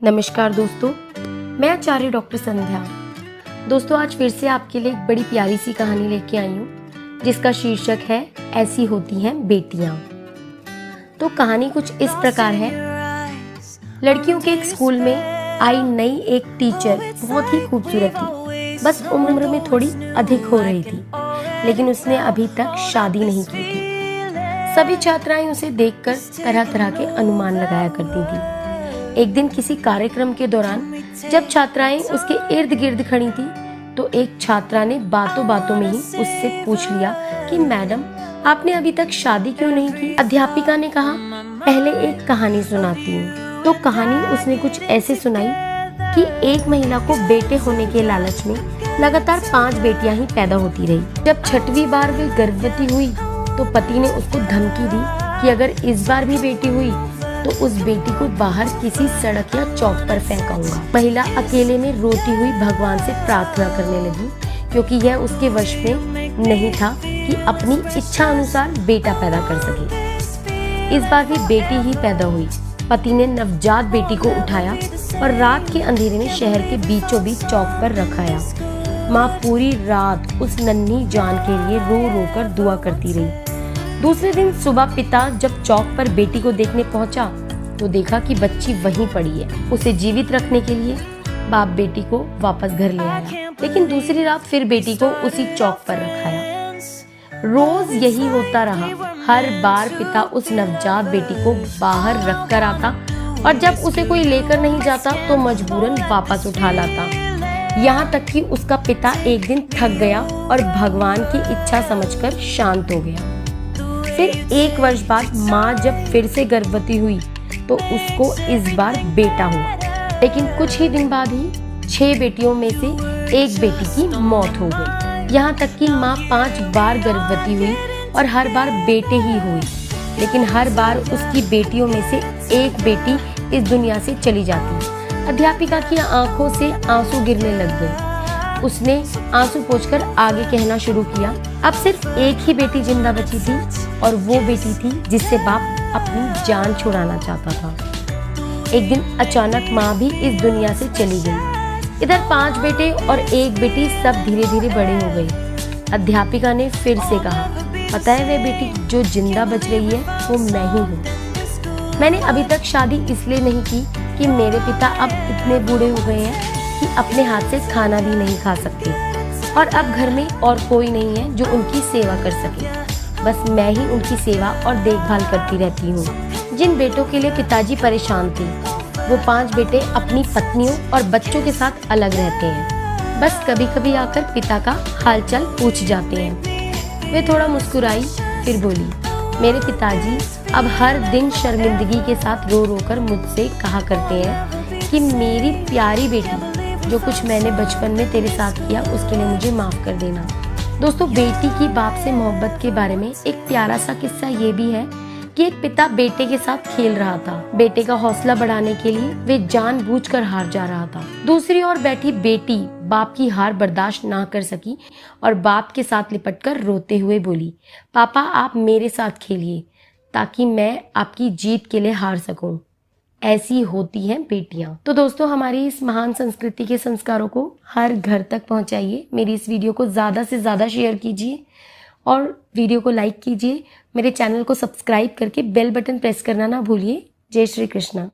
नमस्कार दोस्तों, मैं आचार्य डॉक्टर संध्या। दोस्तों, आज फिर से आपके लिए एक बड़ी प्यारी सी कहानी लेके आई हूँ जिसका शीर्षक है ऐसी होती हैं बेटियाँ। तो कहानी कुछ इस प्रकार है। लड़कियों के एक स्कूल में आई नई एक टीचर बहुत ही खूबसूरत थी। बस उम्र में थोड़ी अधिक हो रही थी, लेकिन उसने अभी तक शादी नहीं की थी। सभी छात्राएं उसे देखकर तरह तरह के अनुमान लगाया करती थी। एक दिन किसी कार्यक्रम के दौरान जब छात्राएं उसके इर्द गिर्द खड़ी थी, तो एक छात्रा ने बातों बातों में ही उससे पूछ लिया कि मैडम, आपने अभी तक शादी क्यों नहीं की? अध्यापिका ने कहा, पहले एक कहानी सुनाती हूँ। तो कहानी उसने कुछ ऐसे सुनाई कि एक महिला को बेटे होने के लालच में लगातार 5 बेटियां ही पैदा होती रही। जब 6वीं बार वे गर्भवती हुई तो पति ने उसको धमकी दी कि अगर इस बार भी बेटी हुई तो उस बेटी को बाहर किसी सड़क या चौक पर फेंकाऊंगा। महिला अकेले में रोती हुई भगवान से प्रार्थना करने लगी, क्योंकि यह उसके वश में नहीं था कि अपनी इच्छा अनुसार बेटा पैदा कर सके। इस बार भी बेटी ही पैदा हुई। पति ने नवजात बेटी को उठाया और रात के अंधेरे में शहर के बीचों बीच चौक पर रखाया। माँ पूरी रात उस नन्ही जान के लिए रो रो कर दुआ करती रही। दूसरे दिन सुबह पिता जब चौक पर बेटी को देखने पहुंचा तो देखा कि बच्ची वहीं पड़ी है। उसे जीवित रखने के लिए बाप बेटी को वापस घर ले आया, लेकिन दूसरी रात फिर बेटी को उसी चौक पर रखाया। रोज यही होता रहा। हर बार पिता उस नवजात बेटी को बाहर रख कर आता और जब उसे कोई लेकर नहीं जाता तो मजबूरन वापस उठा लाता। यहाँ तक कि उसका पिता एक दिन थक गया और भगवान की इच्छा समझकर शांत हो गया। फिर 1 वर्ष बाद माँ जब फिर से गर्भवती हुई तो उसको इस बार बेटा हुआ, लेकिन कुछ ही दिन बाद ही 6 बेटियों में से एक बेटी की मौत हो गई। यहाँ तक कि माँ 5 बार गर्भवती हुई और हर बार बेटे ही हुई, लेकिन हर बार उसकी बेटियों में से एक बेटी इस दुनिया से चली जाती। अध्यापिका की आंखों से आंसू गिरने लग गए। उसने आंसू पोंछकर आगे कहना शुरू किया, अब सिर्फ एक ही बेटी जिंदा बची थी और वो बेटी थी जिससे बाप अपनी जान छुड़ाना चाहता था। एक दिन अचानक माँ भी इस दुनिया से चली गई। इधर 5 बेटे और एक बेटी सब धीरे धीरे बड़े हो गए। अध्यापिका ने फिर से कहा, पता है वह बेटी जो जिंदा बच रही है वो मैं ही हूँ। मैंने अभी तक शादी इसलिए नहीं की कि मेरे पिता अब इतने बूढ़े हो गए हैं कि अपने हाथ से खाना भी नहीं खा सकते और अब घर में और कोई नहीं है जो उनकी सेवा कर सके। बस मैं ही उनकी सेवा और देखभाल करती रहती हूँ। जिन बेटों के लिए पिताजी परेशान थे, वो 5 बेटे अपनी पत्नियों और बच्चों के साथ अलग रहते हैं। बस कभी कभी आकर पिता का हालचाल पूछ जाते हैं। वे थोड़ा मुस्कुराई, फिर बोली, मेरे पिताजी अब हर दिन शर्मिंदगी के साथ रो रो कर मुझसे कहा करते हैं कि मेरी प्यारी बेटी, जो कुछ मैंने बचपन में तेरे साथ किया उसके लिए मुझे माफ कर देना। दोस्तों, बेटी की बाप से मोहब्बत के बारे में एक प्यारा सा किस्सा ये भी है कि एक पिता बेटे के साथ खेल रहा था। बेटे का हौसला बढ़ाने के लिए वे जानबूझकर हार जा रहा था। दूसरी ओर बैठी बेटी बाप की हार बर्दाश्त ना कर सकी और बाप के साथ लिपटकर रोते हुए बोली, पापा आप मेरे साथ खेलिए ताकि मैं आपकी जीत के लिए हार सकूं। ऐसी होती हैं बेटियां। तो दोस्तों, हमारी इस महान संस्कृति के संस्कारों को हर घर तक पहुंचाइए। मेरी इस वीडियो को ज़्यादा से ज़्यादा शेयर कीजिए और वीडियो को लाइक कीजिए। मेरे चैनल को सब्सक्राइब करके बेल बटन प्रेस करना ना भूलिए। जय श्री कृष्णा।